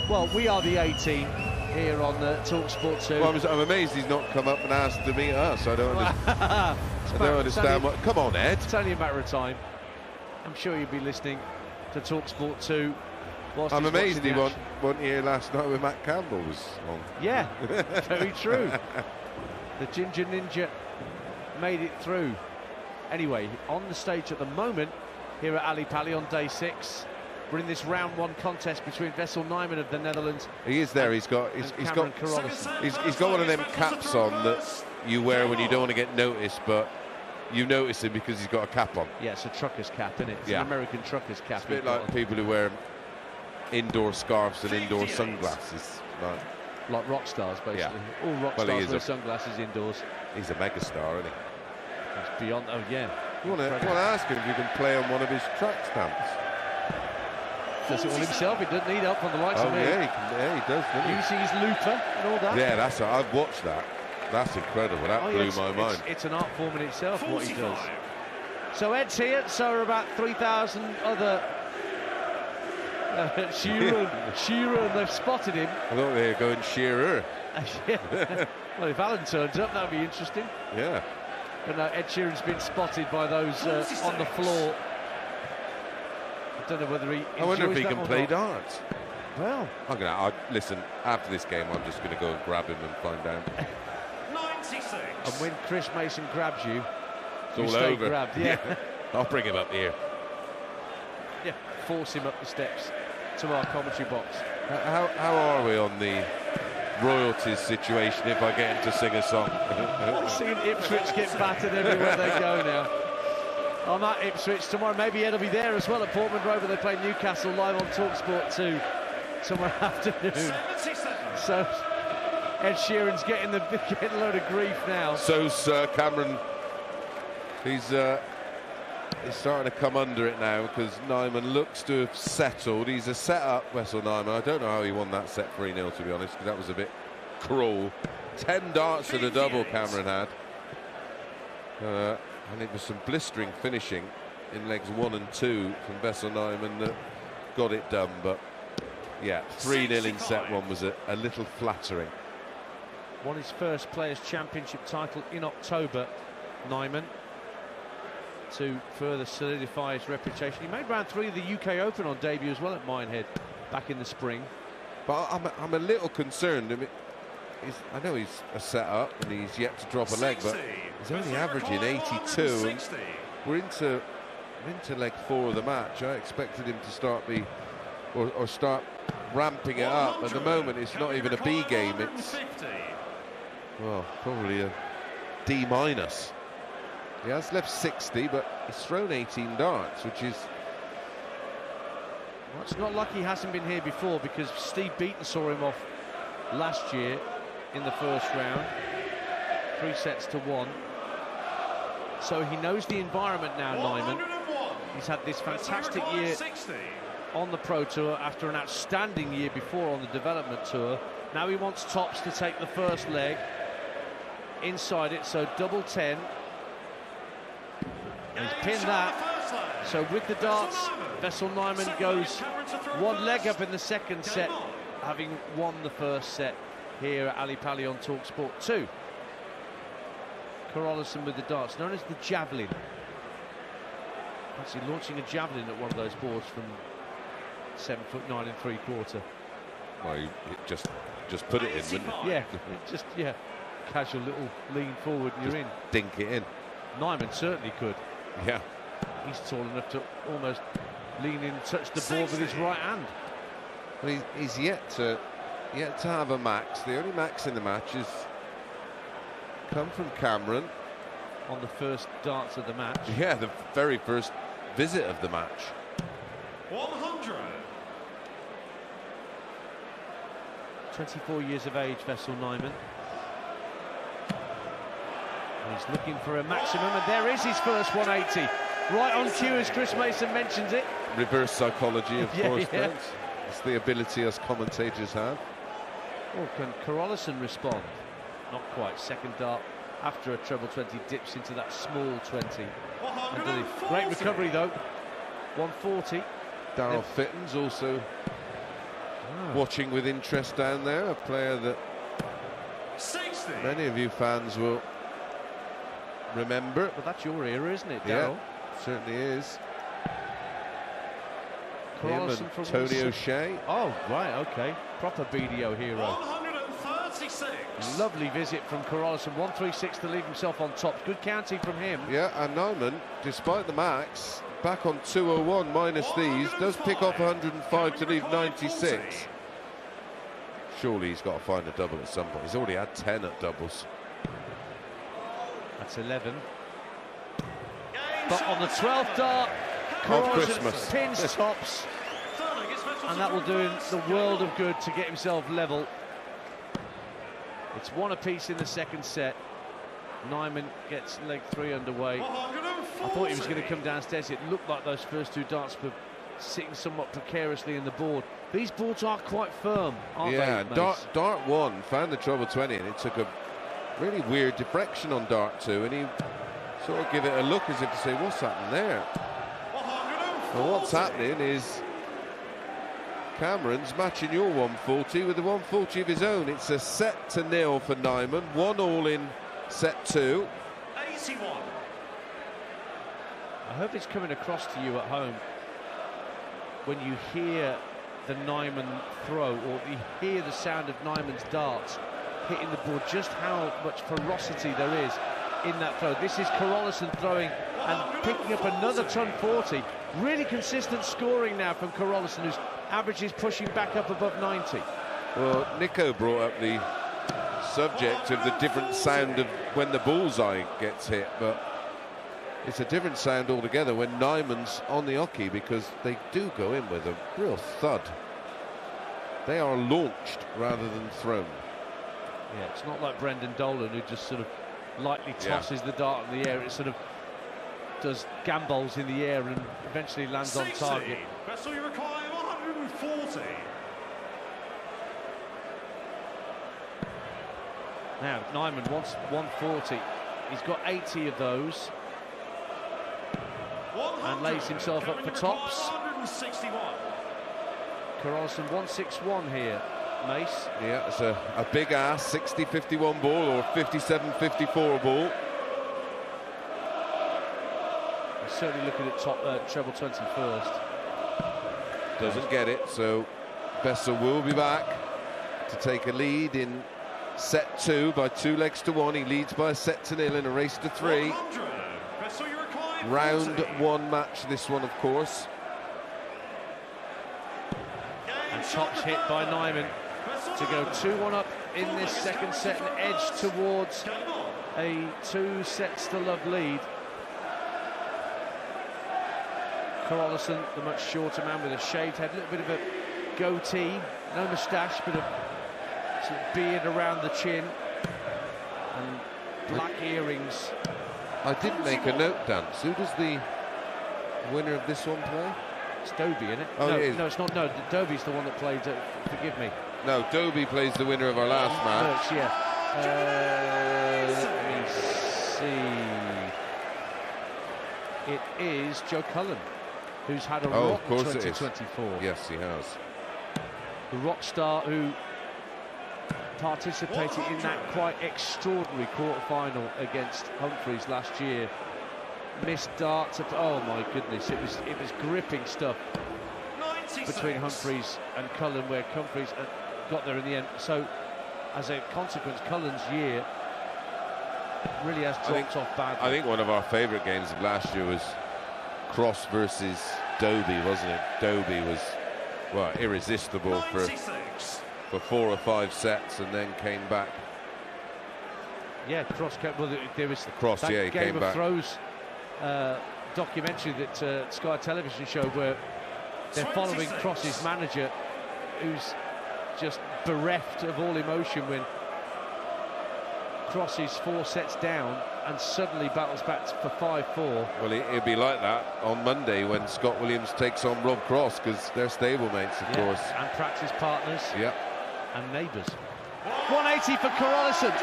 Well, we are the 18 here on talkSPORT 2. Well, I'm amazed he's not come up and asked to meet us. I don't understand what... Come on, Ed. It's only a matter of time. I'm sure you'll be listening to talkSPORT 2. I'm amazed he wasn't here last night when Matt Campbell was on. Yeah, very true. The Ginger Ninja made it through. Anyway, on the stage at the moment, here at Ali Pali on day 6, we're in this round 1 contest between Wessel Nijman of the Netherlands. He is there. He's got one of them caps on that you wear when you don't want to get noticed, but you notice him because he's got a cap on. Yeah, it's a trucker's cap, isn't it? It's an American trucker's cap. It's a bit like people who wear indoor scarves and indoor sunglasses. Like rock stars, basically. Yeah. All rock stars wear sunglasses indoors. He's a megastar, isn't he? He's beyond. Oh yeah. You want to ask him if you can play on one of his track stamps. Does it all himself? He doesn't need help from the likes of me. Yeah, he does. Using his looper and all that. Yeah, I've watched that. That's incredible. That blew my mind. It's an art form in itself, 45. What he does. So Ed's here. So are about 3,000 other. Shearer, they've spotted him. I thought they were going Shearer. Well, if Alan turns up, that would be interesting. Yeah. And Ed Sheeran's been spotted by those on the floor. I don't know whether he. I wonder if he can play darts. Well, listen. After this game, I'm just going to go and grab him and find out. 96. And when Chris Mason grabs you, it's all over. Grabbed, yeah. I'll bring him up here. Yeah, force him up the steps to our commentary box. How are we on the royalties situation if I get him to sing a song? I've seen Ipswich get battered everywhere they go now. I'm at Ipswich tomorrow. Maybe Ed will be there as well at Portman Road, where they play Newcastle live on talkSPORT 2 tomorrow afternoon. So Ed Sheeran's getting a load of grief now. So Cameron, he's starting to come under it now because Nijman looks to have settled. He's a set-up, Wessel Nijman. I don't know how he won that set 3-0, to be honest, because that was a bit cruel. 10 darts and a double Cameron had. And it was some blistering finishing in legs 1 and 2 from Wessel Nijman that got it done. But, yeah, 3-0 in set 1 was a little flattering. Won his first Players' Championship title in October, Nijman, to further solidify his reputation. He made round 3 of the UK Open on debut as well at Minehead back in the spring. But I'm a little concerned. I know he's a set-up and he's yet to drop a leg, but he's only averaging 82. And we're into leg 4 of the match. I expected him to start start ramping it up. At the moment, it's not even a B game. It's probably a D-. He has left 60, but he's thrown 18 darts, which is... Well, it's not like he hasn't been here before, because Steve Beaton saw him off last year in the first round, 3 sets to 1. So he knows the environment now, Nijman. He's had this fantastic year on the Pro Tour after an outstanding year before on the Development Tour. Now he wants tops to take the first leg. Inside it, so double 10. He's pinned that. So with the darts, Wessel Nijman goes 1 leg up in the second set, having won the first set here at Ali Pali on talkSPORT 2. Carolissen with the darts, known as the javelin. Actually launching a javelin at one of those boards from 7'9" ¾ Well, you just put it in, wouldn't it? Yeah, casual little lean forward and you're in. Dink it in. Nijman certainly could. Yeah. He's tall enough to almost lean in and touch the board with his right hand. Well, he's yet to have a max. The only max in the match has come from Cameron. On the first darts of the match. Yeah, the very first visit of the match. 100. 24 years of age, Wessel Nijman. He's looking for a maximum, and there is his first 180. Right on cue, as Chris Mason mentions it. Reverse psychology, of course. Yeah. It's the ability us commentators have. Or can Carolissen respond? Not quite. Second dart after a treble 20 dips into that small 20. Underneath. Great recovery though. 140. Darryl Fittens also watching with interest down there, a player that 60. many of you fans will remember. Well, that's your era, isn't it, Yeah, Darryl? certainly is. Him Carolissen and for Tony Wessel. O'Shea. Oh, right, okay. Proper BDO hero. 136. Lovely visit from Carolissen. 136 to leave himself on top. Good counting from him. Yeah, and Nijman, despite the max, back on 201 minus these, does pick up 105 to leave 96. Surely he's got to find a double at some point. He's already had 10 at doubles. That's 11. But on the 12th dart, Christmas. Carolissen pins tops. And that will do him the world of good to get himself level. It's one apiece in the second set. Nijman gets leg 3 underway. I thought he was going to come downstairs. It looked like those first 2 darts were sitting somewhat precariously in the board. These boards are quite firm, aren't Yeah, they? dart 1 found the treble 20, and it took a really weird deflection on dart 2, and he sort of give it a look as if to say, what's happening there? Well, what's happening is Cameron's matching your 140 with the 140 of his own. It's a set to 0 for Nijman, 1-all in set 2. 81. I hope it's coming across to you at home when you hear the Nijman throw, or you hear the sound of Nijman's darts hitting the board, just how much ferocity there is in that throw. This is Carolissen throwing and picking up another ton 40. Really consistent scoring now from Carolissen, whose average is pushing back up above 90. Well, Nico brought up the subject of the different sound of when the bullseye gets hit, but it's a different sound altogether when Nijman's on the hockey, because they do go in with a real thud. They are launched rather than thrown. Yeah, it's not like Brendan Dolan, who just sort of lightly tosses the dart in the air. It sort of does gambols in the air and eventually lands 60. on target. Wessel, you require 140. Now, Nijman wants 140. He's got 80 of those. And lays himself up for tops. 161. Carolissen 161 here, Mace. Yeah, it's a big ass 60-51 ball or 57-54 ball. He's certainly looking at top treble 20 first. Doesn't get it, so Wessel will be back to take a lead in set 2 by 2 legs to 1. He leads by a set to 0 in a race to 3. 100. Wessel, you require Round 40. 1 match, this one, of course. And tops hit by Nijman to go 2-1 up in this second set and edge towards a 2 sets to love lead. Carolissen, the much shorter man with a shaved head, a little bit of a goatee, no moustache, but a sort of beard around the chin, and black earrings. I didn't make a note, Dance. Who does the winner of this one play? It's Dobie, isn't it? Oh, no, it is. no, it's not. No, Dobie's the one that played. Forgive me. No, Dobie plays the winner of our last match. Merckx, yeah. Let me see. It is Joe Cullen, who's had a Oh, rotten of course it is. 2024. Yes, he has. The rock star who participated in that quite extraordinary quarter-final against Humphries last year. Missed darts. Oh my goodness! It was gripping stuff 96. between Humphries and Cullen, where Humphries got there in the end. So, as a consequence, Cullen's year really has dropped off badly. I think one of our favourite games of last year was Cross versus Dobie, wasn't it? Dobie was, well, irresistible for 4 or 5 sets and then came back. Yeah, Cross. Well, there was Cross, that yeah, he Game came of back. Throws documentary that Sky Television showed, where they're following 26. Cross's manager, who's just bereft of all emotion when Cross is 4 sets down and suddenly battles back for 5-4. Well, it'll be like that on Monday when Scott Williams takes on Rob Cross, because they're stablemates, of course. And practice partners. Yeah. And neighbours. 180 for Carolissen.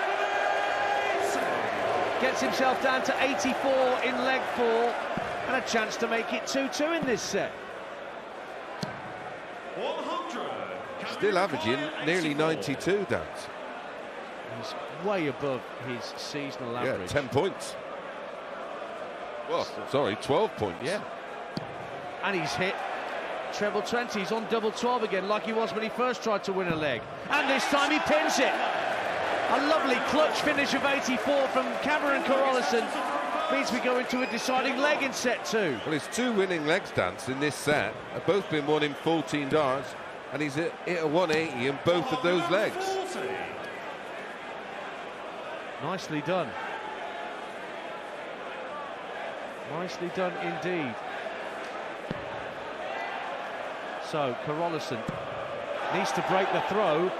Gets himself down to 84 in leg 4 and a chance to make it 2-2 in this set. 100. Still averaging nearly 92, Dance. He's way above his seasonal average. Yeah, 10 points. Well, sorry, 12 points. Yeah. And he's hit treble 20. He's on double 12 again, like he was when he first tried to win a leg. And this time he pins it. A lovely clutch finish of 84 from Carolissen means we go into a deciding leg in set 2. Well, his 2 winning legs, Dance, in this set have both been won in 14 darts, and he's hit a 180 in both of those legs. Nicely done. Nicely done indeed. So Carolissen needs to break the throw,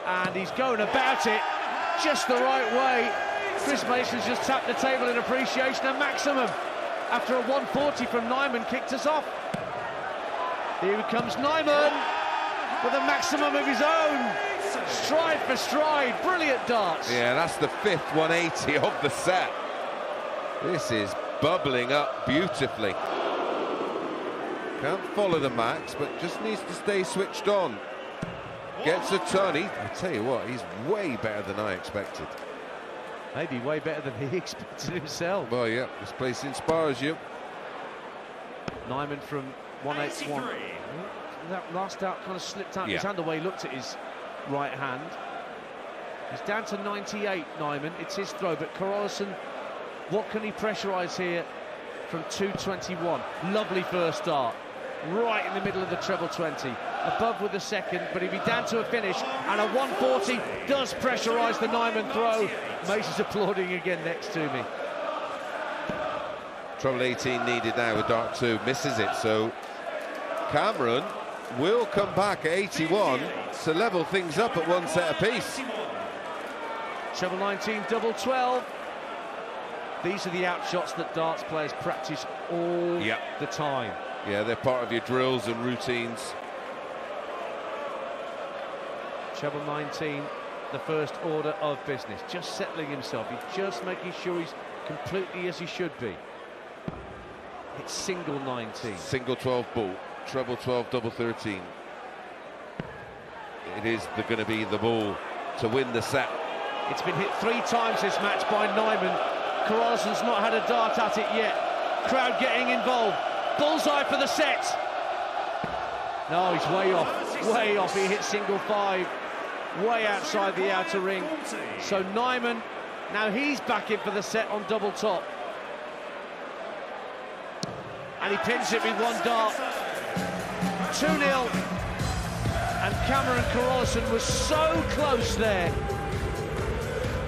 and he's going about it just the right way. Chris Mason's just tapped the table in appreciation of maximum after a 140 from Nijman kicked us off. Here comes Nijman with a maximum of his own. Stride for stride, brilliant darts. Yeah, that's the 5th 180 of the set. This is bubbling up beautifully. Can't follow the max, but just needs to stay switched on. Gets a ton. I tell you what, he's way better than I expected. Maybe way better than he expected himself. Well, yeah, this place inspires you. Nijman from 181. That last out kind of slipped out his hand away, looked at his right hand. He's down to 98, Nijman. It's his throw, but Carolissen, what can he pressurise here from 221? Lovely first dart, right in the middle of the treble 20. Above with the second, but he'd be down to a finish, and a 140 does pressurise the Nijman throw. Mason's applauding again next to me. Treble 18 needed now with dart 2, misses it, so Cameron will come back at 81 to level things up at 1 set apiece. Treble 19, double 12. These are the outshots that darts players practice all the time. Yeah, they're part of your drills and routines. Treble 19, the first order of business. Just settling himself. He's just making sure he's completely as he should be. It's single 19. Single 12 ball, treble 12, double 13. It is going to be the ball to win the set. It's been hit 3 times this match by Nijman. Carolissen's not had a dart at it yet. Crowd getting involved. Bullseye for the set. No, he's way off. Way off. He hit single 5. Way outside the outer ring. So Nijman, now he's back in for the set on double top. And he pins it with 1 dart. 2-0. And Carolissen was so close there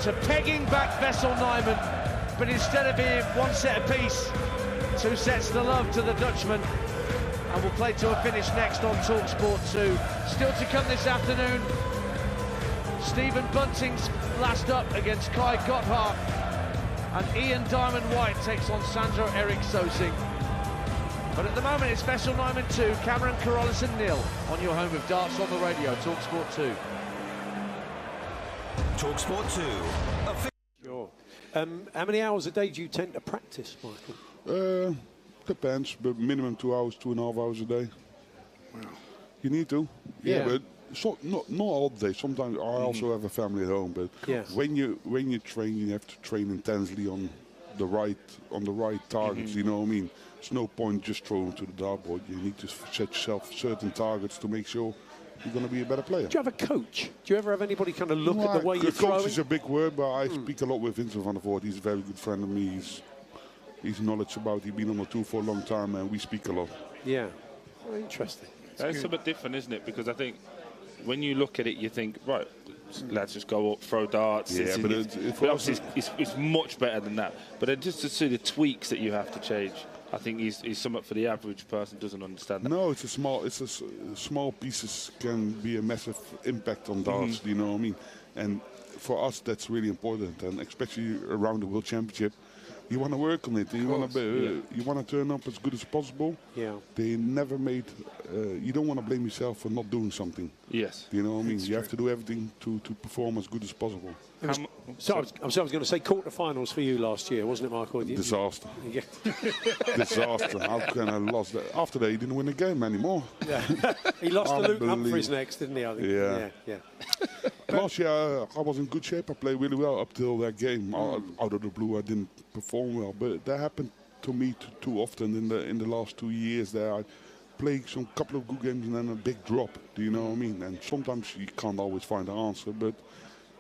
to pegging back Wessel Nijman, but instead of being 1 set apiece, 2 sets to love to the Dutchman. And we'll play to a finish next on talkSPORT 2. Still to come this afternoon, Stephen Bunting's last up against Kai Gotthard, and Ian Diamond White takes on Sandro Erik Sosing. But at the moment it's Wessel Nijman 2, Carolissen 0 on your home of darts on the radio, talkSPORT 2. talkSPORT 2. Sure. How many hours a day do you tend to practice, Michael? Depends, but minimum 2 hours, 2.5 hours a day. Wow. You need to. Yeah, but so, not all day. Sometimes I also have a family at home, but when you train, you have to train intensely on the right targets. You know what I mean? There's no point just throwing to the dartboard. You need to set yourself certain targets to make sure you're going to be a better player. Do you have a coach? Do you ever have anybody kind of look at the way you're throwing? Coach is a big word, but I speak a lot with Vincent van der Voort. He's a very good friend of me. He's knowledge about. He's been on the tour for a long time, and we speak a lot. Yeah, interesting. It's a bit different, isn't it? Because I think when you look at it, you think, right, lads just go up, throw darts. Yeah, but obviously it's much better than that. But then just to see the tweaks that you have to change, I think he's somewhat for the average person doesn't understand that. No, small pieces can be a massive impact on darts. You know what I mean? And for us, that's really important, and especially around the World Championship, You want to work on it. You want to turn up as good as possible. Yeah. They never made. You don't want to blame yourself for not doing something. Yes. You know what I mean? You have to do everything to perform as good as possible. So I was going to say quarterfinals for you last year, wasn't it, Michael? Disaster. Yeah. Disaster. How can I lost that? After that, he didn't win the game anymore. Yeah. He lost to Luke Humphries next, didn't he? I think. Yeah. Last year, I was in good shape. I played really well up till that game. Out of the blue, I didn't perform well. But that happened to me too often in the last 2 years. There, I played some couple of good games and then a big drop. Do you know what I mean? And sometimes you can't always find the answer, but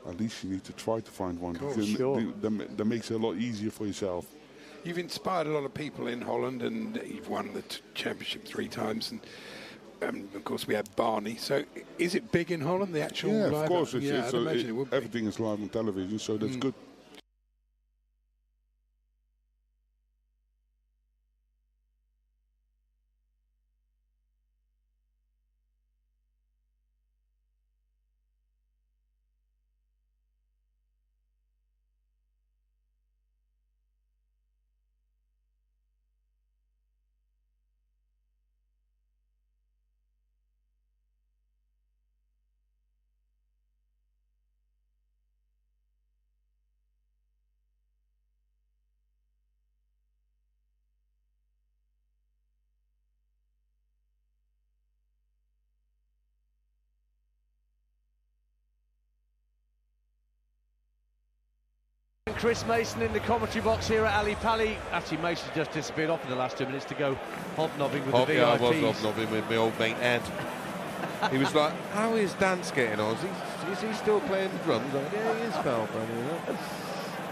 at least you need to try to find one. Because that makes it a lot easier for yourself. You've inspired a lot of people in Holland, and you've won the championship 3 times. And of course, we had Barney. So, is it big in Holland? The actual yeah, live of course. I'd imagine it would be. Everything is live on television, so that's good. Chris Mason in the commentary box here at Ali Pali. Actually, Mason just disappeared off in the last 2 minutes to go hobnobbing with the VIPs. Yeah, I was hobnobbing with my old mate Ed. He was like, how is Dance getting on? Is he still playing the drums? Like, yeah, he is, pal.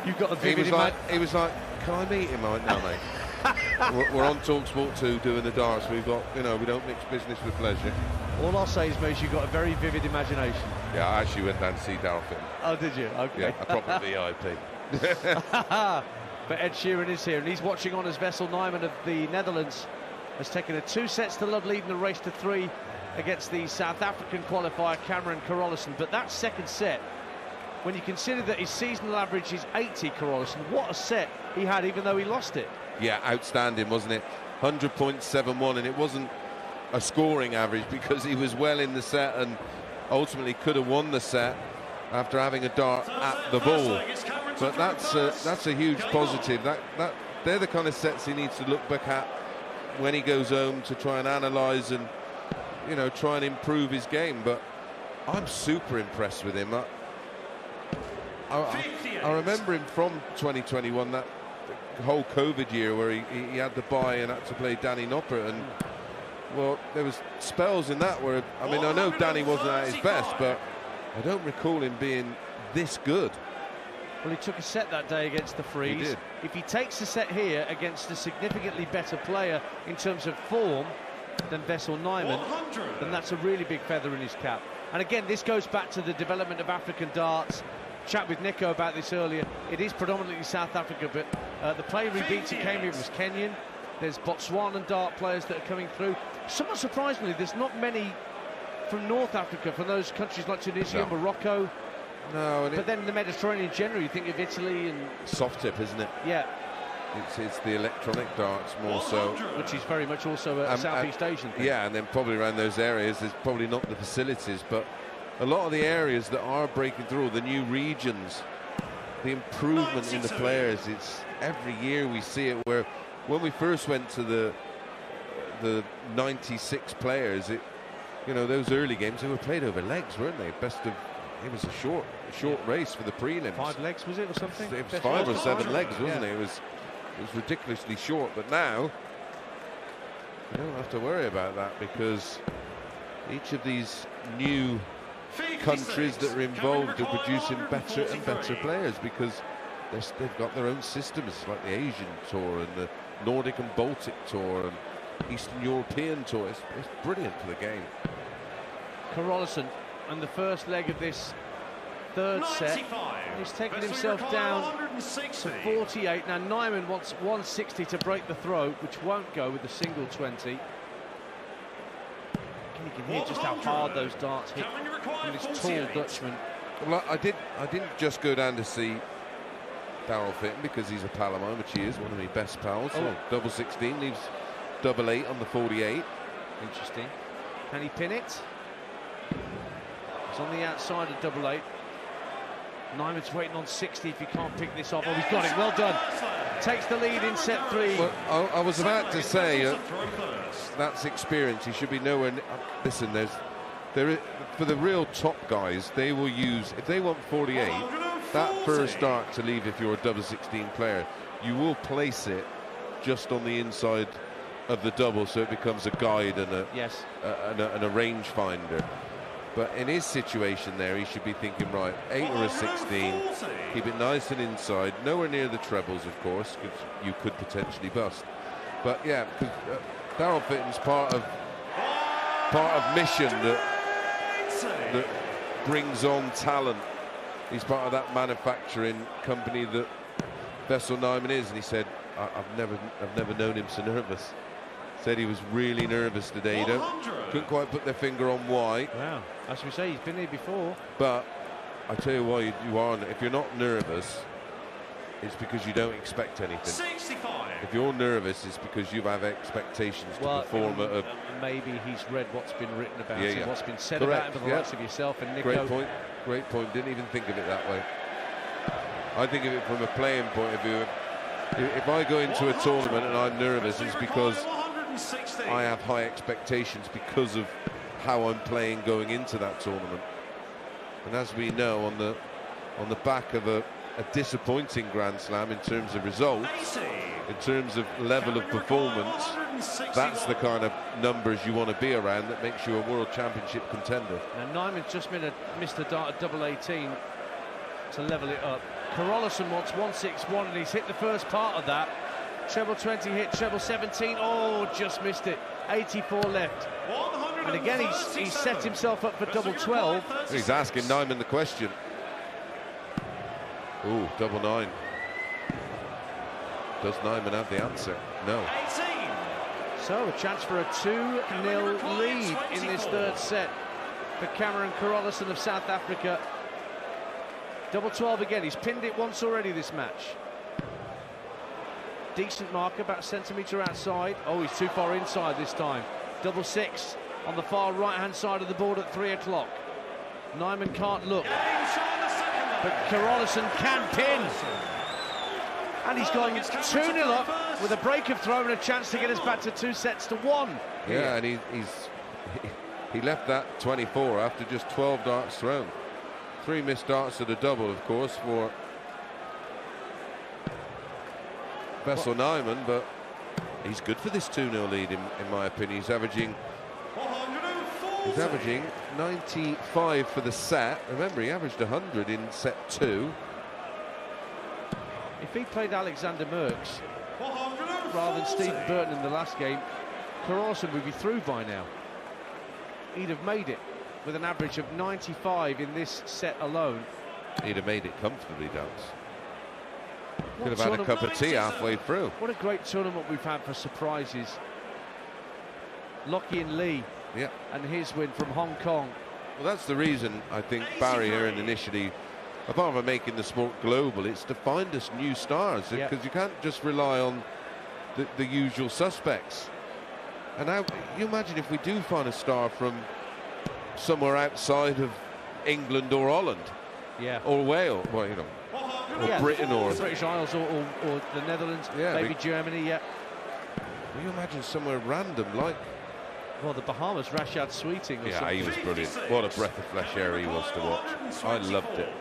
You've got a vivid he was like, can I meet him? I went, no, mate. we're on talkSPORT 2 doing the darts. We've got, we don't mix business with pleasure. All I'll say is, Mace, you've got a very vivid imagination. Yeah, I actually went down to see Darfin. Oh, did you? Okay. Yeah, a proper VIP. But Ed Sheeran is here, and he's watching on as Wessel Nijman of the Netherlands has taken a 2-0 lead in the race to 3 against the South African qualifier Carolissen. But that second set, when you consider that his seasonal average is 80, Carolissen, what a set he had, even though he lost it. Yeah, outstanding, wasn't it? 100.71, and it wasn't a scoring average because he was well in the set and ultimately could have won the set after having a dart at the ball. But that's a huge positive. They're the kind of sets he needs to look back at when he goes home to try and analyse and try and improve his game. But I'm super impressed with him. I remember him from 2021, that whole COVID year where he had the bye and had to play Danny Noppert, and well, there was spells in that where, I mean, I know Danny wasn't at his best, but I don't recall him being this good. Well, he took a set that day against the Freeze. He did. If he takes a set here against a significantly better player in terms of form than Wessel Nijman, then that's a really big feather in his cap. And again, this goes back to the development of African darts. Chat with Nico about this earlier. It is predominantly South Africa, but the player who beat who came in was Kenyan. There's Botswanan dart players that are coming through. Somewhat surprisingly, there's not many from North Africa, from those countries like Tunisia, No. Morocco. No, But then the Mediterranean generally, you think of Italy and... soft tip, isn't it? Yeah. It's the electronic darts more so. Which is very much also a Southeast Asian thing. Yeah, and then probably around those areas, there's probably not the facilities, but a lot of the areas that are breaking through, the new regions, the improvement in the players, it's every year we see it, where when we first went to the 96 players, those early games, they were played over legs, weren't they? It was a short race for the prelims. 5 legs, was it, or something? It was 5 or 7 legs, wasn't it? It was ridiculously short, but now you don't have to worry about that, because each of these new countries that are involved are producing better and better players, because they've got their own systems, like the Asian Tour and the Nordic and Baltic Tour and Eastern European Tour. It's brilliant for the game. Carolissen and the first leg of this third set. He's taken himself down to 48. Now Nijman wants 160 to break the throw, which won't go with the single 20. You can hear just how hard those darts hit from this tall Dutchman. Well, I didn't just go down to see Darryl Fitton because he's a pal of mine, which he is, one of my best pals. So double 16 leaves double 8 on the 48. Interesting. Can he pin it? It's on the outside of double 8. Nijman's waiting on 60 if he can't pick this off. Oh, he's got it. Well done. Takes the lead in set 3. Well, I was about to say that's experience. He should be nowhere. Listen, for the real top guys, they will use, if they want 48, that first dart to leave, if you're a double 16 player, you will place it just on the inside of the double, so it becomes a guide and a range finder. But in his situation there, he should be thinking, right, 8 or a 16, keep it nice and inside, nowhere near the trebles, of course, because you could potentially bust. But yeah, because Darryl Fitton's part of mission that brings on talent. He's part of that manufacturing company that Wessel Nijman is, and he said, I've never known him so nervous. Said he was really nervous today. Couldn't quite put their finger on why. Wow, as we say, he's been here before. But I tell you why you are. If you're not nervous, it's because you don't expect anything. 65. If you're nervous, it's because you have expectations to perform at a... Maybe he's read what's been written about him, what's been said Correct. about him for the likes of yourself and Nico. Great point. Great point. Didn't even think of it that way. I think of it from a playing point of view. If I go into a tournament and I'm nervous, it's because I have high expectations because of how I'm playing going into that tournament. And as we know, on the back of a disappointing Grand Slam in terms of results, in terms of level of performance, that's the kind of numbers you want to be around that makes you a World Championship contender. Now Nijman's just missed a dart at double 18 to level it up. Carolissen wants 161 and he's hit the first part of that. Treble 20 hit, treble 17, oh, just missed it. 84 left. And again, he's set himself up for double 12. He's asking Nijman the question. Ooh, double 9. Does Nijman have the answer? No. 18. So a chance for a 2-0 lead in this third set for Cameron Carolissen of South Africa. Double 12 again. He's pinned it once already this match. Decent mark, about a centimetre outside. Oh, he's too far inside this time. Double 6 on the far right-hand side of the board at 3 o'clock. Nijman can't look, but Carolissen can pin. And he's going 2-0 up with a break of throw and a chance to get us back to 2-1. Yeah, and he left that 24 after just 12 darts thrown. 3 missed darts at a double, of course, for Wessel Nijman, but he's good for this 2-0 lead, in my opinion. He's averaging 95 for the set. Remember, he averaged 100 in set 2. If he played Alexander Merckx rather than Steve Burton in the last game, Carolissen would be through by now. He'd have made it with an average of 95 in this set alone. He'd have made it comfortably, Dance. Could have had a cup of tea halfway through. What a great tournament we've had for surprises. Lockie and Lee, and his win from Hong Kong. Well, that's the reason I think Barry here and initially, apart from making the sport global, it's to find us new stars, because you can't just rely on the usual suspects. And now, you imagine if we do find a star from somewhere outside of England or Holland, or Wales, well, you know, or Britain, or the British Isles, or the Netherlands, maybe Germany. Will you imagine somewhere random like? Well, the Bahamas, Rashad Sweeting. Or something. He was brilliant. What a breath of fresh air he was to watch. I loved it.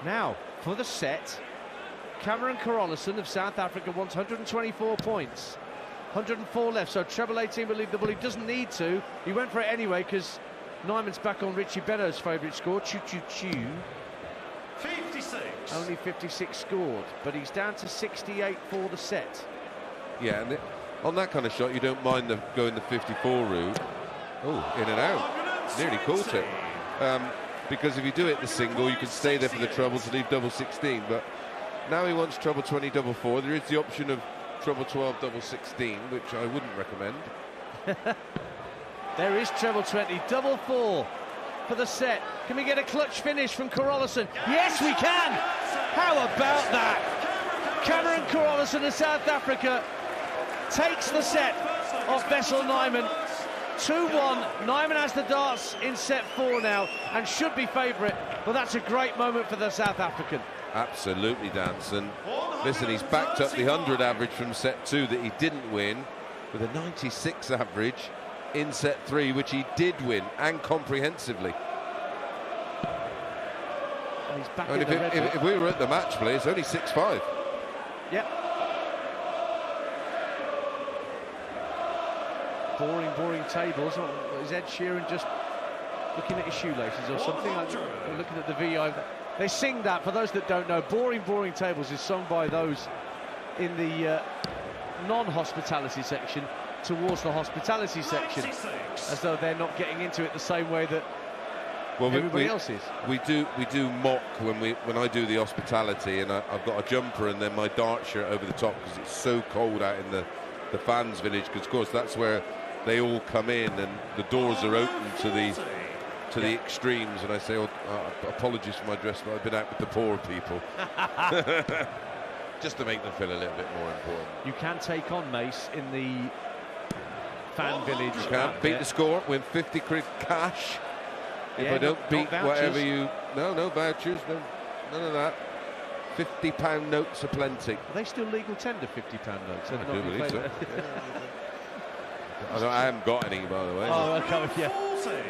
Now, for the set, Cameron Carolissen of South Africa wants 124 points. 104 left, so treble 18 will leave the ball. He doesn't need to. He went for it anyway, because Nijman's back on Richie Benaud's favourite score, choo-choo-choo. 56. Only 56 scored, but he's down to 68 for the set. Yeah, and on that kind of shot, you don't mind going the 54 route. Oh, in and out. Nearly caught it. Because if you do it the single, you can stay there for the treble to leave double 16. But now he wants treble 20, double 4. There is the option of treble 12, double 16, which I wouldn't recommend. There is treble 20, double 4 for the set. Can we get a clutch finish from Carolissen? Yes, we can! How about that? Cameron Carolissen of South Africa takes the set off Wessel Nijman. 2-1. Nijman has the darts in set 4 now and should be favourite, but that's a great moment for the South African. Absolutely, Danson. Listen, he's backed up the 100 average from set 2 that he didn't win with a 96 average in set 3, which he did win, and comprehensively. And he's back if we were at the match play, it's only 6-5. Yep. Boring tables. Is Ed Sheeran just looking at his shoelaces or something? I'm looking at the VI. They sing that, for those that don't know, boring tables is sung by those in the non-hospitality section towards the hospitality section, as though they're not getting into it the same way that everybody else is. We do mock when I do the hospitality, and I've got a jumper and then my dart shirt over the top because it's so cold out in the fans village, because of course that's where they all come in and the doors are open to the extremes, and I say, apologies for my dress, but I've been out with the poor people. Just to make them feel a little bit more important. You can take on Mace in the fan village. You can beat the score, win 50 quid cash. If I don't beat whatever you... No vouchers, none of that. £50 notes are plenty. Are they still legal tender, £50 notes? I do believe so. I haven't got any, by the way. Oh, okay, yeah.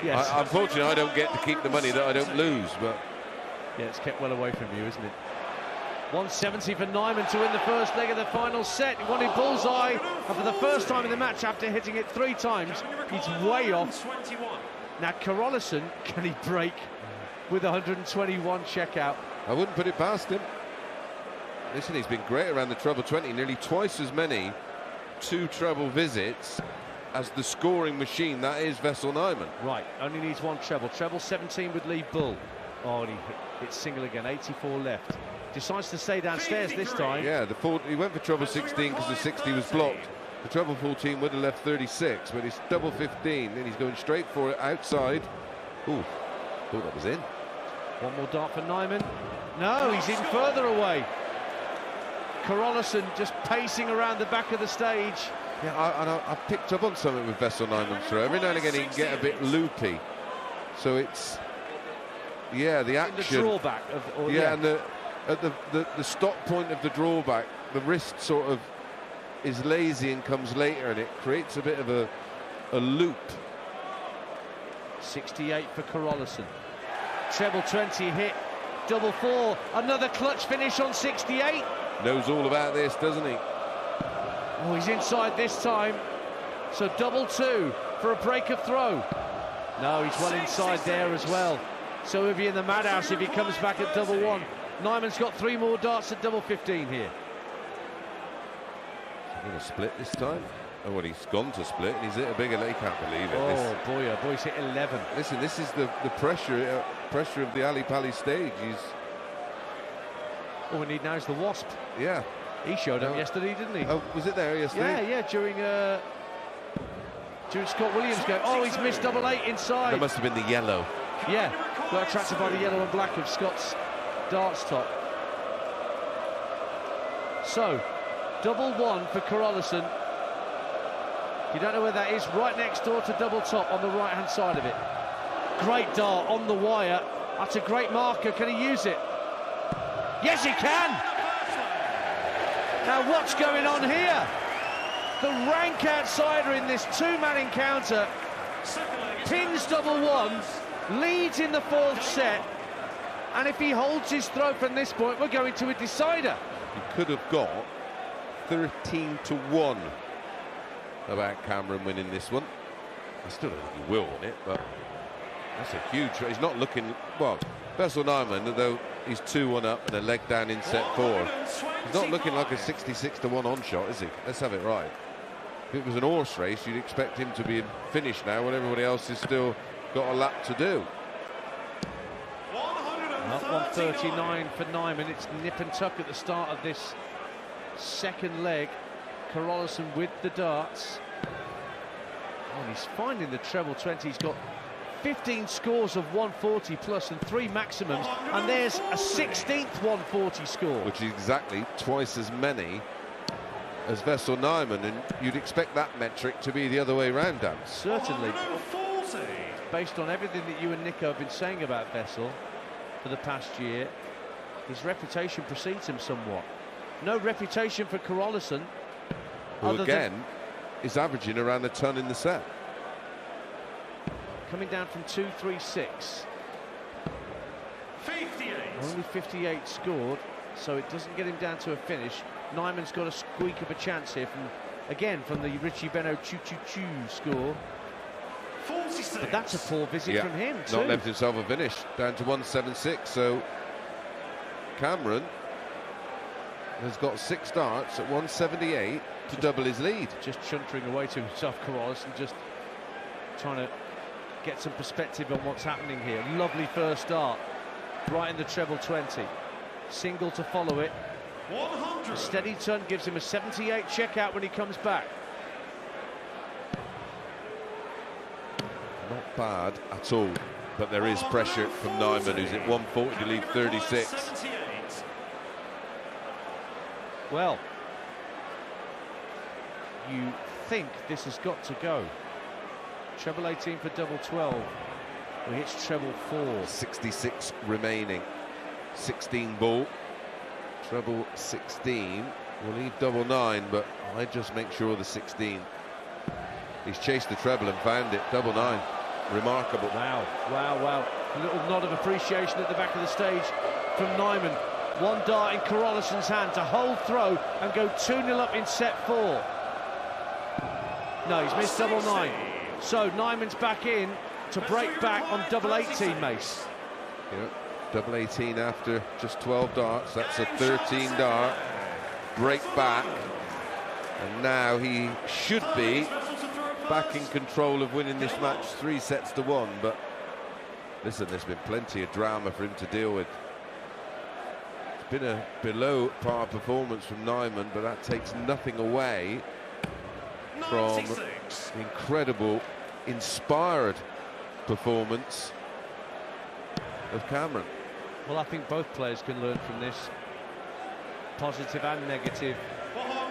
Yes. Unfortunately, I don't get to keep the money that I don't lose, but... Yeah, it's kept well away from you, isn't it? 170 for Nijman to win the first leg of the final set. He wanted bullseye, and for the first time in the match, after hitting it 3 times, he's way off. Now, Carolissen, can he break with 121 checkout? I wouldn't put it past him. Listen, he's been great around the treble 20, nearly twice as many 2 treble visits as the scoring machine that is Wessel Nijman. Right, only needs 1 treble. Treble 17 would leave Bull. Oh, and he hit single again, 84 left. Decides to stay downstairs this time. Yeah, he went for treble 16 because the 60 was blocked. The treble 14 would have left 36, but it's double 15, and he's going straight for it outside. Ooh, thought that was in. One more dart for Nijman. No, he's even further away. Carolissen just pacing around the back of the stage. Yeah, I picked up on something with Wessel Nijman's throw. Every now and again he can get a bit loopy. So it's, yeah, the action. The drawback. And the stop point of the drawback, the wrist sort of is lazy and comes later, and it creates a bit of a loop. 68 for Carolissen. Treble 20 hit, double 4, another clutch finish on 68. Knows all about this, doesn't he? Oh, he's inside this time. So double 2 for a break of throw. No, he's well inside there as well. So he'll be in the madhouse if he comes back at double 1. Nijman's got 3 more darts at double 15 here. He's going to split this time. Oh, well, he's gone to split, and he's hit a bigger leg. Can't believe it. Oh, boy, he's hit 11. Listen, this is the pressure of the Ali Pali stage. All we need now is the Wasp. Yeah. He showed up yesterday, didn't he? Oh, was it there yesterday? Yeah, during Scott Williams' go. Oh, he's missed double 8 inside. That must have been the yellow. Yeah, got attracted by the yellow and black of Scott's darts top. So, double 1 for Carolissen. If you don't know where that is, right next door to double top on the right-hand side of it. Great dart on the wire. That's a great marker. Can he use it? Yes, he can! Now, what's going on here? The rank outsider in this 2-man encounter pins double 1, leads in the 4th set, and if he holds his throw from this point, we're going to a decider. He could have got 13-1 about Cameron winning this one. I still don't think he will win it, but that's a huge... He's not looking... Well, Wessel Nijman, though he's 2-1 up and a leg down in set 4, he's not looking like a 66-1 on shot, is he? Let's have it right. If it was an horse race, you'd expect him to be finished now when everybody else has still got a lap to do. 139 for Nijman. It's nip and tuck at the start of this second leg. Carolissen with the darts. Oh, and he's finding the treble 20. He's got 15 scores of 140 plus and 3 maximums, and there's a 16th 140 score. Which is exactly twice as many as Wessel Nijman, and you'd expect that metric to be the other way round, Dan. Certainly. Based on everything that you and Nico have been saying about Wessel for the past year, his reputation precedes him somewhat. No reputation for Carolissen. Who again is averaging around a ton in the set. Coming down from 236. 58. Only 58 scored, so it doesn't get him down to a finish. Nijman's got a squeak of a chance here from the Richie Beno choo-choo-choo score. 46. But that's a poor visit from him too. Not left himself a finish, down to 176. So Cameron has got 6 darts at 178 to double his lead. Just chuntering away to himself, Carolissen, just trying to get some perspective on what's happening here. Lovely first dart, right in the treble 20. Single to follow it. 100. A steady turn gives him a 78 checkout when he comes back. Not bad at all, but there is pressure from Nijman, who's at 140 to lead 36. 78. Well, you think this has got to go. Treble 18 for double 12. He hits treble 4. 66 remaining. 16 ball. Treble 16 will leave double 9, but I just make sure the 16. He's chased the treble and found it. Double 9. Remarkable. Wow, wow, wow. A little nod of appreciation at the back of the stage from Nijman. 1 dart in Carolissen's hand to hold throw and go 2-0 up in set 4. No, he's missed double 9. So Nijman's back in to break back on double 18, Mace. Yeah, double 18 after just 12 darts. That's a 13 dart break back, and now he should be back in control of winning this match 3 sets to 1. But listen, there's been plenty of drama for him to deal with. It's been a below par performance from Nijman, but that takes nothing away from the incredible, inspired performance of Cameron. Well, I think both players can learn from this, positive and negative.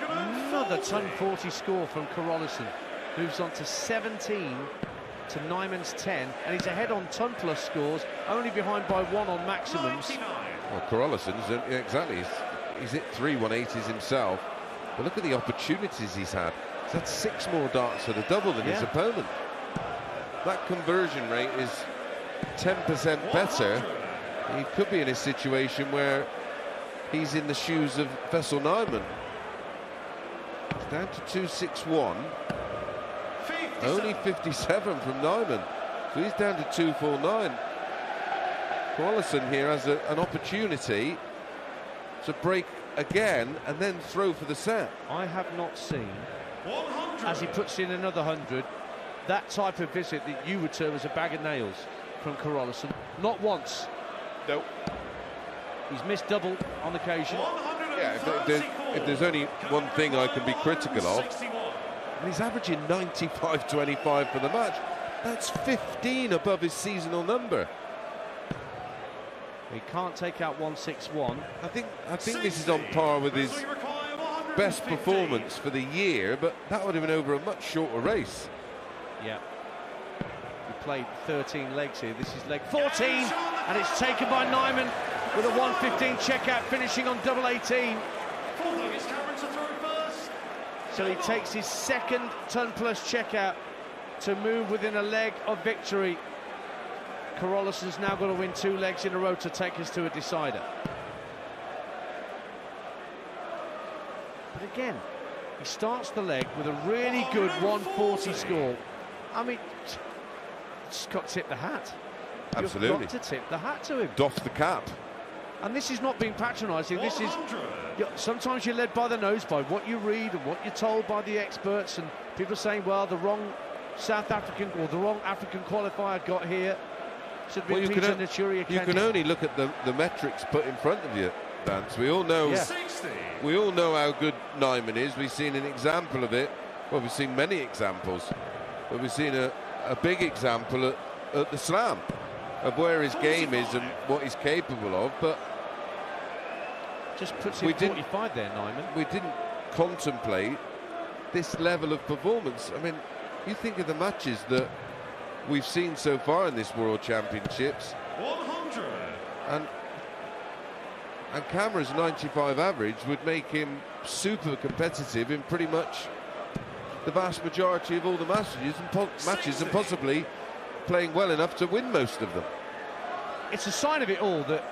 Another ton 40 score from Carolissen, moves on to 17 to Nijman's 10, and he's ahead on ton plus scores, only behind by 1 on maximums. Well, Carolissen's exactly, he's hit 3 180s himself, but look at the opportunities he's had. He's had 6 more darts for the double than his opponent. That conversion rate is 10% better. He could be in a situation where he's in the shoes of Wessel Nijman. It's down to 261. Only 57 from Nijman. So he's down to 249. Carolissen here has an opportunity to break again and then throw for the set. I have not seen, as he puts in another 100, that type of visit that you would term as a bag of nails from Carolissen. Not once. Nope. He's missed double on occasion. Yeah, if there's only one thing I can be critical of, and he's averaging 95-25 for the match. That's 15 above his seasonal number. He can't take out 161. I think this is on par with his best performance for the year, but that would have been over a much shorter race. Yeah. He played 13 legs here. This is leg 14, and it's taken by Nijman with a 115 checkout, finishing on double 18. So he takes his 2nd ton plus checkout to move within a leg of victory. Carolissen's now got to win 2 legs in a row to take us to a decider. But again, he starts the leg with a really good 140 score. I mean, just got to tip the hat. Absolutely. You've got to tip the hat to him. Doff the cap. And this is not being patronising. This is, sometimes you're led by the nose, by what you read and what you're told by the experts, and people are saying, well, the wrong South African or the wrong African qualifier got here. Should be Well, Peter you can only look at the metrics put in front of you, Dance. We all know how good Nijman is. We've seen an example of it. Well, we've seen many examples, but we've seen a big example at the slam of where his game is and what he's capable of, but just puts him 45 there, Nijman. We didn't contemplate this level of performance. I mean, you think of the matches that we've seen so far in this World Championships, 100. and Cameron's 95 average would make him super competitive in pretty much the vast majority of all the matches and possibly playing well enough to win most of them. It's a sign of it all that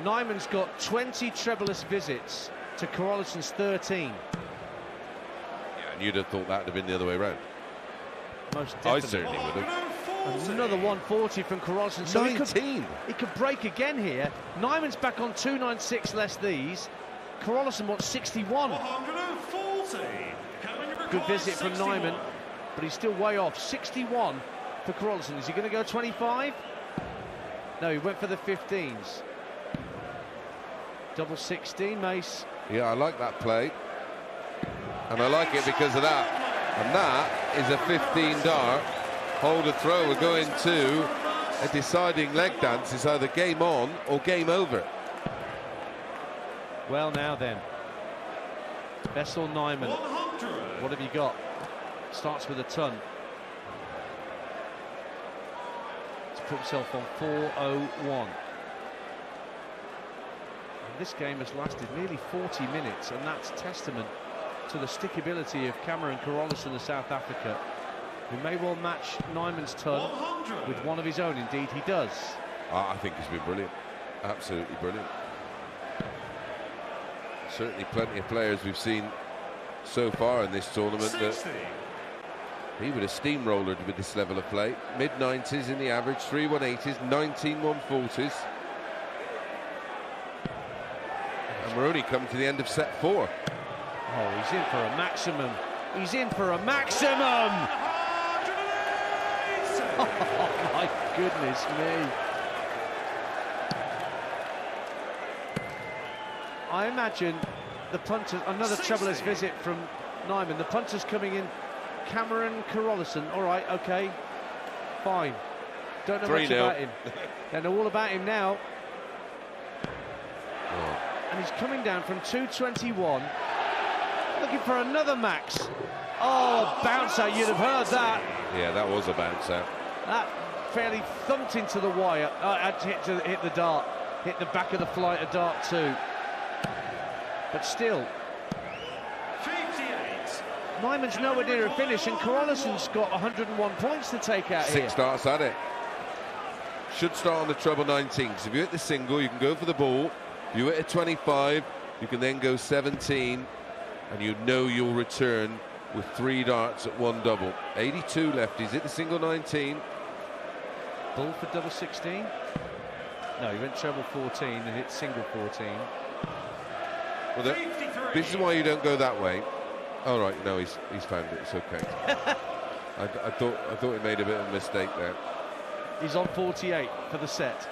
Nijman's got 20 trebleless visits to Carolissen's 13. Yeah, and you'd have thought that would have been the other way around. Most definitely. I certainly would have. Another 140 from Carolissen. So 19. He could break again here. Nijman's back on 296 less these. Carolissen wants 61. 140. Good visit from Nijman, but he's still way off. 61 for Carolissen. Is he going to go 25? No, he went for the 15s. Double 16, Mace. Yeah, I like that play. And I like it because of that. And that is a 15 dart. Hold a throw. We're going to a deciding leg dance. It's either game on or game over. Well, now then. Wessel, Nijman. 100. What have you got? Starts with a ton. To put himself on 4:01. This game has lasted nearly 40 minutes, and that's testament to the stickability of Cameron Carolissen of South Africa, who may well match Nijman's ton 100. with one of his own. Indeed, he does. I think he's been brilliant. Absolutely brilliant. Certainly plenty of players we've seen so far in this tournament 60. that he would have steamrollered with this level of play. Mid-90s in the average, 3 180s, 19 140s. And we're only come to the end of set 4. Oh, he's in for a maximum. He's in for a maximum! Oh, my goodness me. I imagine the punter, another trebleless visit from Nijman. The punter's coming in. Cameron Carolissen. All right, okay, fine. Don't know much about him. Don't know all about him now. Oh. And he's coming down from 221, looking for another max. Oh, bounce out, you'd have heard that. Yeah, that was a bounce out. That fairly thumped into the wire. Hit the dart, hit the back of the flight of dart 2. But still, 58. Nijman's nowhere near a finish, and Carolissen's got 101 points to take out here. 6 starts at it. Should start on the treble 19, because if you hit the single, you can go for the ball. If you hit a 25, you can then go 17, and you know you'll return with 3 darts at 1 double. 82 left. He's hit the single 19. Bull for double 16. No, he went treble 14 and hit single 14. Well, this is why you don't go that way. All right, no, he's found it. It's okay. I thought he made a bit of a mistake there. He's on 48 for the set.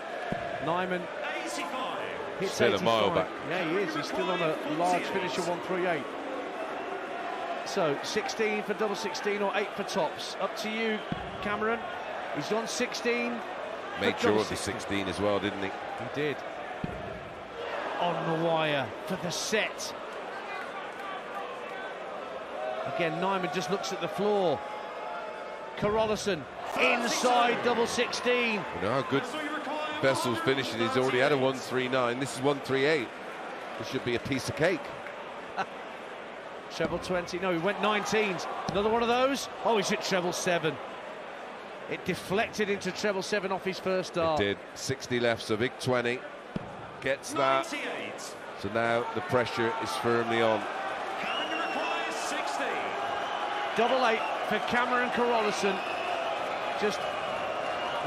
Nijman 85. hits Still 85. a mile back. Yeah, he is. He's still on a large finish of 138. So 16 for double 16 or 8 for tops. Up to you, Cameron. He's on 16. Made sure of the 16 as well, didn't he? He did. On the wire for the set. Again, Nijman just looks at the floor. Carolissen inside double 16. You know how good Wessel's finishing. He's already had a 139. This is 138. This should be a piece of cake. Treble 20. No, he went 19s. Another one of those. Oh, he's hit treble 7. It deflected into treble 7 off his first dart. It did. 60 left, so big 20. Gets that. 98. So now the pressure is firmly on. Cameron requires 60. Double 8 for Cameron Carolissen. Just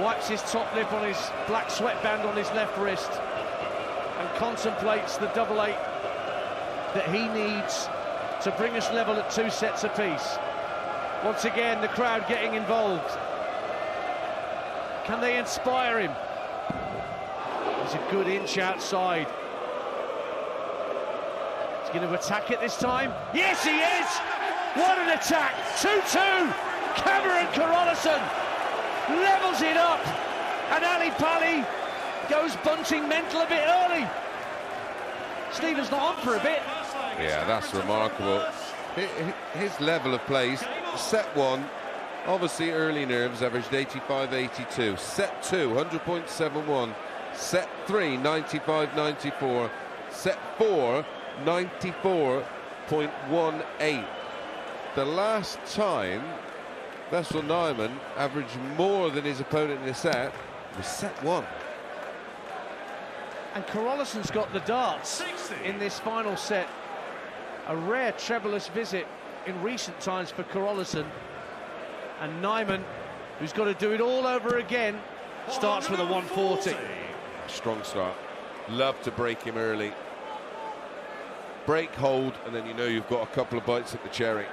wipes his top lip on his black sweatband on his left wrist and contemplates the double 8 that he needs to bring us level at 2 sets apiece. Once again, the crowd getting involved. Can they inspire him? He's a good inch outside. He's going to attack it this time. Yes, he is! What an attack! 2-2! Cameron Carolissen levels it up. And Ali Pali goes bunting mental a bit early. Stephen's not on for a bit. Yeah, that's remarkable. His level of play, set 1, obviously early nerves, averaged 85.82. Set 2, 100.71. Set 3, 95.94. Set 4, 94.18. The last time Wessel Nijman averaged more than his opponent in a set was set 1. And Carolissen's got the darts in this final set. A rare trebleless visit in recent times for Carolissen. And Nijman, who's got to do it all over again, starts with a 140. Strong start. Love to break him early. Break, hold, and then you know you've got a couple of bites at the cherry.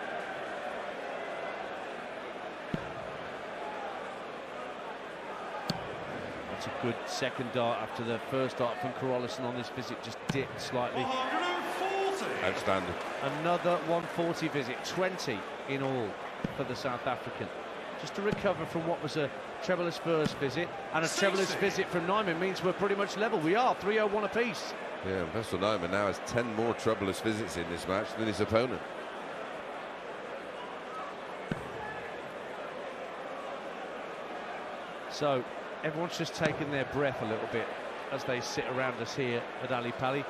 That's a good second dart after the first dart from Carolissen on this visit just dipped slightly. Outstanding. Another 140 visit, 20 in all for the South African. Just to recover from what was a trebleless first visit, and a trebleless visit from Nijman means we're pretty much level. We are 301 apiece. Yeah, Wessel Nijman now has 10 more trebleless visits in this match than his opponent. So everyone's just taking their breath a little bit as they sit around us here at Ali Pali.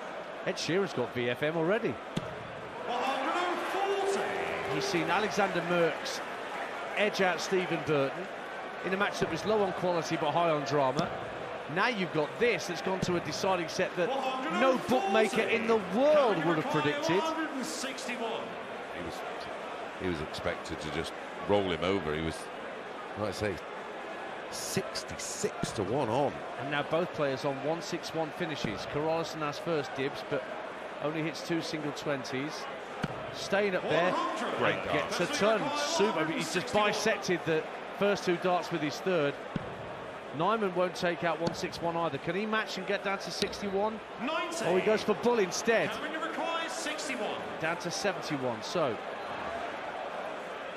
Ed Shearer's got VFM already. 140. He's seen Alexander Merckx edge out Stephen Burton in a match that was low on quality but high on drama. Now you've got this that's gone to a deciding set that no bookmaker in the world would have predicted. 161. He was expected to just roll him over. He was, like I say, 66 to 1 on. And now both players on 161 finishes. Carolissen has first dibs, but only hits 2 single 20s. Staying up there, Great dart. gets a ton. Super. He's just bisected the first 2 darts with his third. Nijman won't take out 161 either. Can he match and get down to 61? 90. Oh, he goes for bull instead. Cameron requires 61. Down to 71. So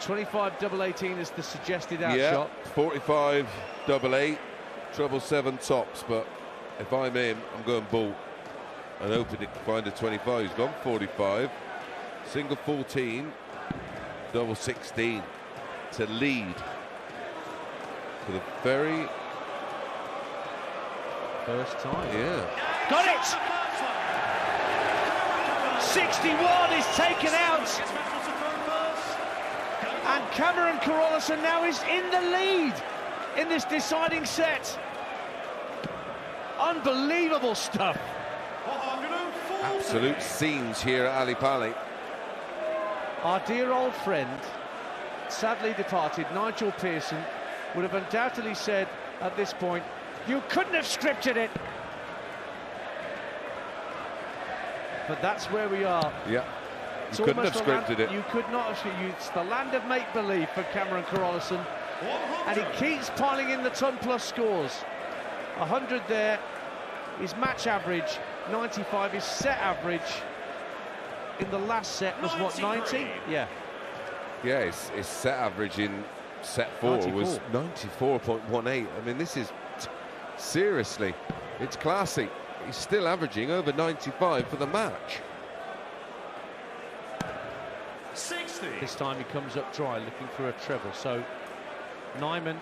25 double 18 is the suggested outshot. Yeah, 45 double 8, treble 7 tops. But if I'm him, I'm going bull and hoping to find a 25. He's gone 45, single 14, double 16 to lead for the very first time. Yeah. Got it! 61 is taken out. And Cameron Carolissen now is in the lead in this deciding set. Unbelievable stuff. Absolute scenes here at Ali Pali. Our dear old friend, sadly departed, Nigel Pearson, would have undoubtedly said at this point, you couldn't have scripted it. But that's where we are. Yeah, It's you couldn't have almost scripted it. You could not have. It's the land of make-believe for Cameron Carolissen. And he keeps piling in the ton-plus scores. 100 there. His match average, 95. His set average in the last set was, what, 90? Yeah. Yeah, his set average in set 4 was 94.18. I mean, this is seriously, it's classy. He's still averaging over 95 for the match. 60. This time he comes up dry looking for a treble. So Nijman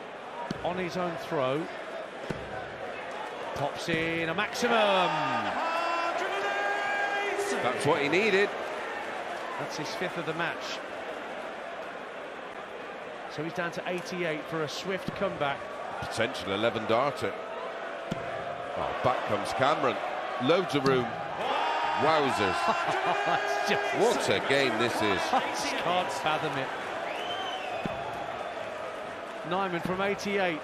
on his own throw pops in a maximum. 180. That's what he needed. That's his 5th of the match. So he's down to 88 for a swift comeback. Potential 11 darter. Oh, back comes Cameron. Loads of room. Wowzers. What a game this is. I just can't fathom it. Nijman from 88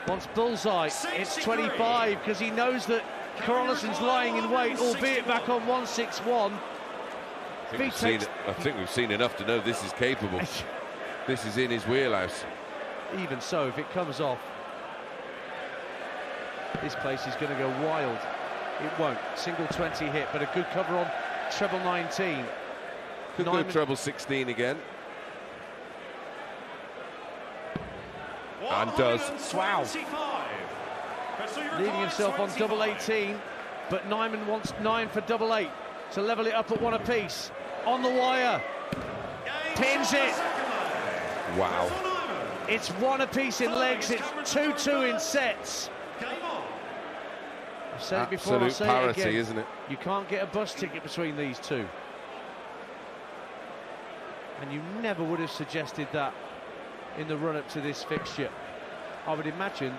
wants bullseye. It's 25 because he knows that Carolissen's lying in wait, albeit back on 161. I think we've seen enough to know this is capable. This is in his wheelhouse. Even so, if it comes off, this place is going to go wild. It won't. Single 20 hit, but a good cover on treble 19. Could go treble 16 again. And does. Wow. leaving himself on double 18, but Nijman wants 9 for double 8 to level it up at 1 apiece. On the wire, pins it. Wow. It's 1 apiece in legs, it's 2-2 in sets. I've said it before, I'll say parity, it again. isn't it? You can't get a bus ticket between these two. And you never would have suggested that in the run-up to this fixture. I would imagine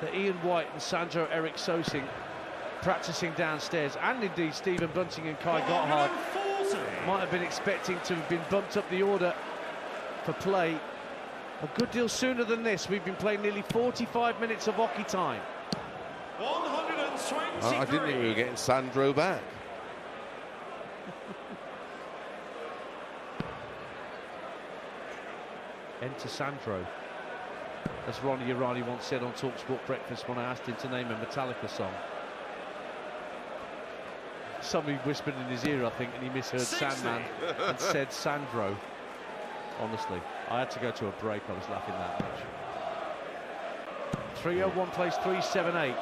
that Ian White and Sandro Erik Sosing practicing downstairs, and indeed Stephen Bunting and Kai Gotthard might have been expecting to have been bumped up the order for play a good deal sooner than this. We've been playing nearly 45 minutes of hockey time. 123. I didn't think we were getting Sandro back. Enter Sandro. As Ronnie Urani once said on talkSPORT Breakfast when I asked him to name a Metallica song. Somebody whispered in his ear, I think, and he misheard 60. Sandman and said Sandro. Honestly, I had to go to a break. I was laughing that much. 301 plays 378.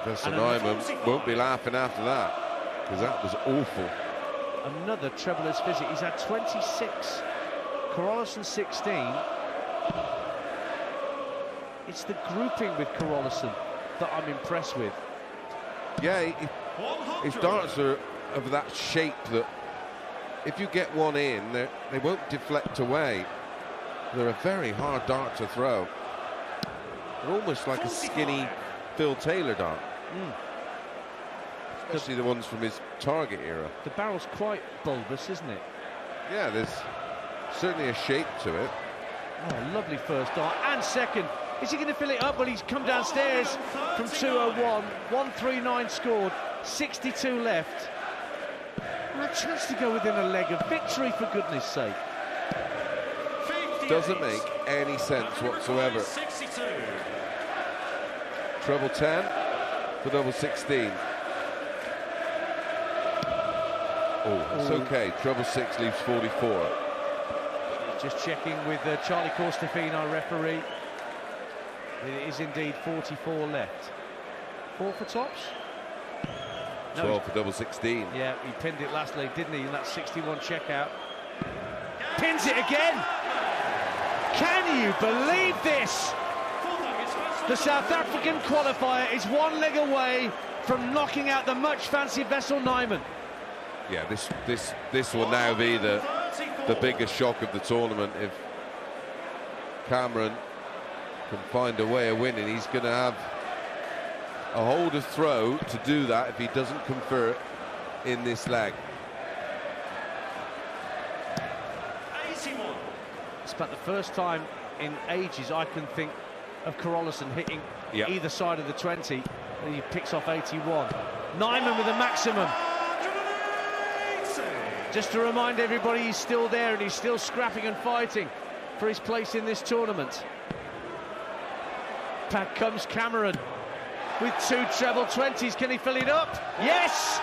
Wessel Nijman won't be laughing after that, because that was awful. Another treble-less visit. He's had 26. Carolissen 16. It's the grouping with Carolissen that I'm impressed with. Yeah, his darts are of that shape that if you get one in, they won't deflect away. They're a very hard dart to throw. They're almost like a skinny Phil Taylor dart. Especially the ones from his Target era. The barrel's quite bulbous, isn't it? Yeah, there's certainly a shape to it. Oh, lovely first dart and second. Is he going to fill it up? Well, he's come downstairs from 201. 139 scored, 62 left. And a chance to go within a leg of victory, for goodness sake. Doesn't make any sense whatsoever. 62. Treble 10 for double 16. Oh, it's okay. Treble 6 leaves 44. Just checking with Charlie Corstefine, our referee. It is indeed 44 left. 4 for tops? 12 for double 16. Yeah, he pinned it last leg, didn't he, in that 61 checkout. Pins it again! Can you believe this? The South African qualifier is 1 leg away from knocking out the much fancied Wessel Nijman. Yeah, this will now be the biggest shock of the tournament. If Cameron can find a way of winning, he's going to have a hold of throw to do that if he doesn't convert in this leg. 81. It's about the first time in ages I can think of Carolissen hitting either side of the 20, and he picks off 81. Nijman with a maximum. Just to remind everybody, he's still there and he's still scrapping and fighting for his place in this tournament. Back comes Cameron with 2 treble 20s. Can he fill it up? Yes!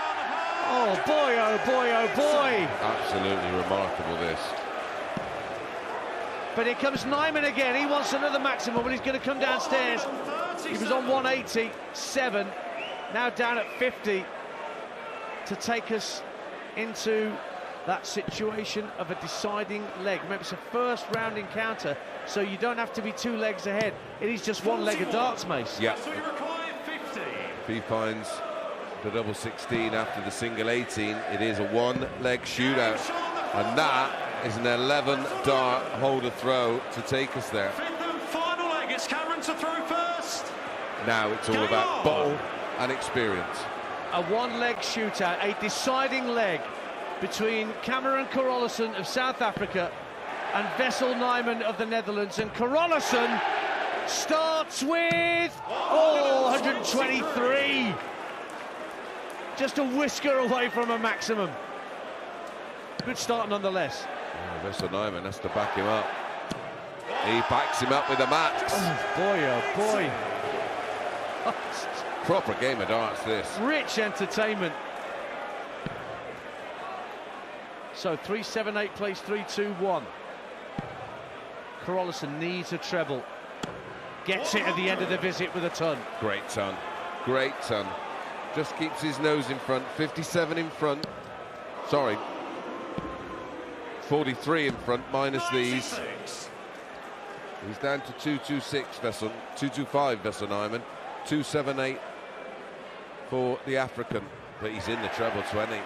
Oh boy, oh boy, oh boy! Absolutely remarkable, this. But here comes Nijman again. He wants another maximum, but he's going to come downstairs. He was on 187, now down at 50 to take us into that situation of a deciding leg. Remember, it's a first round encounter, so you don't have to be 2 legs ahead. It is just 1 leg of darts, Mace. Yeah. If he finds the double 16 after the single 18, it is a 1-leg shootout, and that is an 11 dart holder throw to take us there. Final leg, it's Cameron to throw first. Now it's all about ball and experience. A 1-leg shootout, a deciding leg between Cameron Carolissen of South Africa and Wessel Nijman of the Netherlands. And Carolissen starts with 123. Just a whisker away from a maximum. Good start nonetheless. Oh, Wessel Nijman has to back him up. He backs him up with a max. Oh boy, oh boy. Proper game of darts, this. Rich entertainment. So 378 plays 3-2-1. Carolissen needs a treble. Gets it at the end of the visit with a ton. Great ton. Great ton. Just keeps his nose in front. 57 in front. Sorry. 43 in front, minus these. He's down to 226 Wessel, 225 Wessel Nijman, 278 for the African, but he's in the treble 20.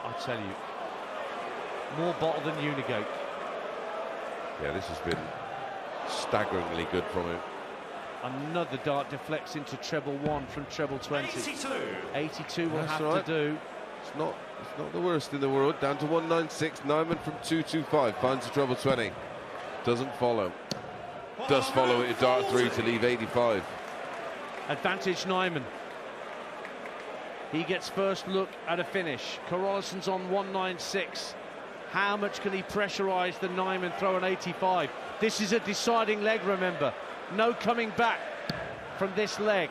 I tell you, more bottle than Unigate. Yeah, this has been staggeringly good from him. Another dart deflects into treble 1 from treble 20. 82 will have to do. It's not the worst in the world. Down to 196. Nijman from 225 finds the treble 20. Doesn't follow. Does follow it at dart 3 to leave 85. Advantage Nijman. He gets first look at a finish. Carolissen's on 196. How much can he pressurise the Nijman throw an 85? This is a deciding leg, remember. No coming back from this leg.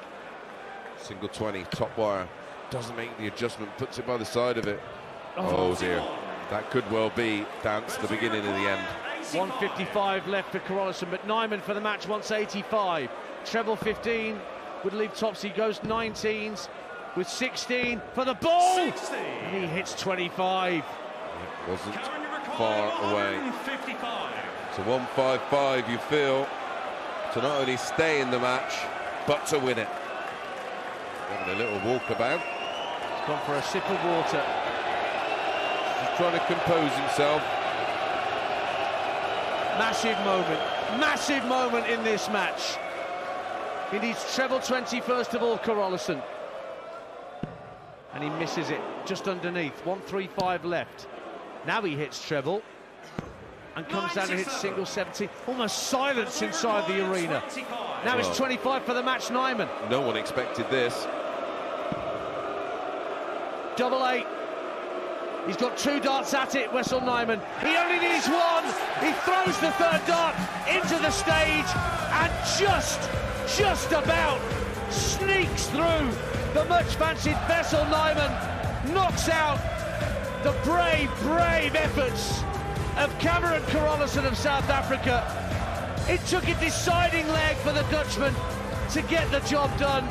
Single 20, top wire. Doesn't make the adjustment, puts it by the side of it. Oh dear. That could well be Dance, the beginning of the end. 155 left for Carolissen, but Nijman for the match wants 85. Treble 15 would leave Topsy, goes 19s with 16 for the ball. 60. And he hits 25. It wasn't far away. 155. So 155 you feel to not only stay in the match but to win it. Having a little walkabout. He's gone for a sip of water. He's trying to compose himself. Massive moment in this match. He needs treble 20 first of all, Carolissen. And he misses it just underneath. 135 left. Now he hits treble and comes down and hits single 70. Almost silence inside the arena. Now it's 25 for the match, Nijman. No one expected this. Double 8. He's got 2 darts at it, Wessel Nijman. He only needs 1. He throws the 3rd dart into the stage and just about sneaks through the much fancied Wessel Nijman. Knocks out the brave efforts of Cameron Carolissen of South Africa. It took a deciding leg for the Dutchman to get the job done.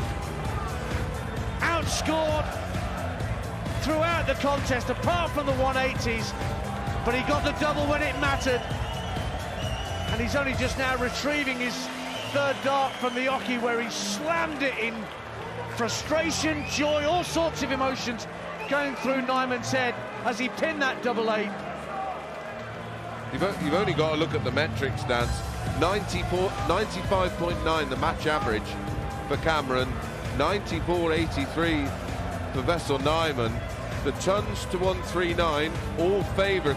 Outscored throughout the contest, apart from the 180s, but he got the double when it mattered. And he's only just now retrieving his 3rd dart from the Oki, where he slammed it in frustration, joy, all sorts of emotions going through Nijman's head as he pinned that double 8. You've only got to look at the metrics, Dance. 95.9 the match average for Cameron, 94.83 for Wessel Nijman. The tons to 139 all favour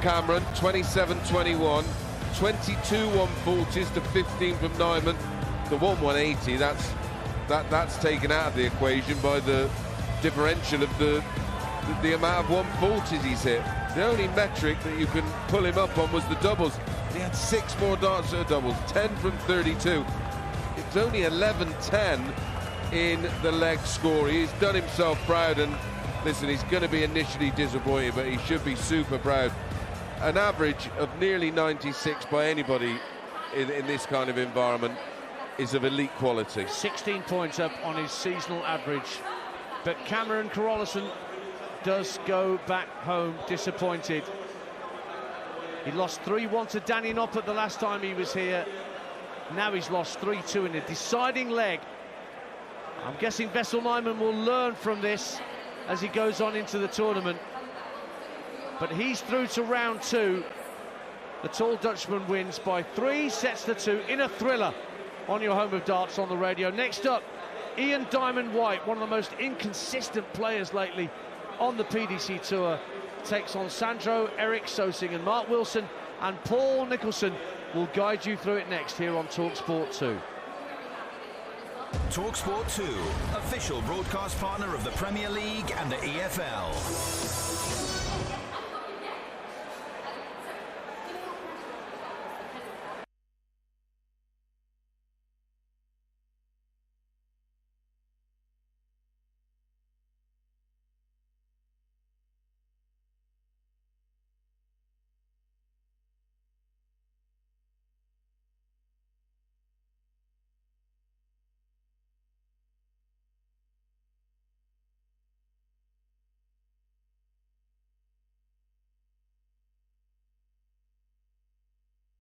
Cameron, 27.21, 22 140s to 15 from Nijman. The 180, that's taken out of the equation by the differential of the amount of 140s he's hit. The only metric that you can pull him up on was the doubles. He had 6 more darts at doubles, 10 from 32. It's only 11-10 in the leg score. He's done himself proud, and listen, he's going to be initially disappointed, but he should be super proud. An average of nearly 96 by anybody in this kind of environment is of elite quality. 16 points up on his seasonal average, but Cameron Carolissen does go back home disappointed. He lost 3-1 to Danny Noppert the last time he was here. Now he's lost 3-2 in a deciding leg. I'm guessing Wessel Nijman will learn from this as he goes on into the tournament. But he's through to round 2. The tall Dutchman wins by 3 sets to 2 in a thriller on your home of darts on the radio. Next up, Ian Diamond White, one of the most inconsistent players lately on the PDC Tour, takes on Sandro Erik Sosing, and Mark Wilson and Paul Nicholson will guide you through it next here on talkSPORT 2. talkSPORT 2, official broadcast partner of the Premier League and the EFL.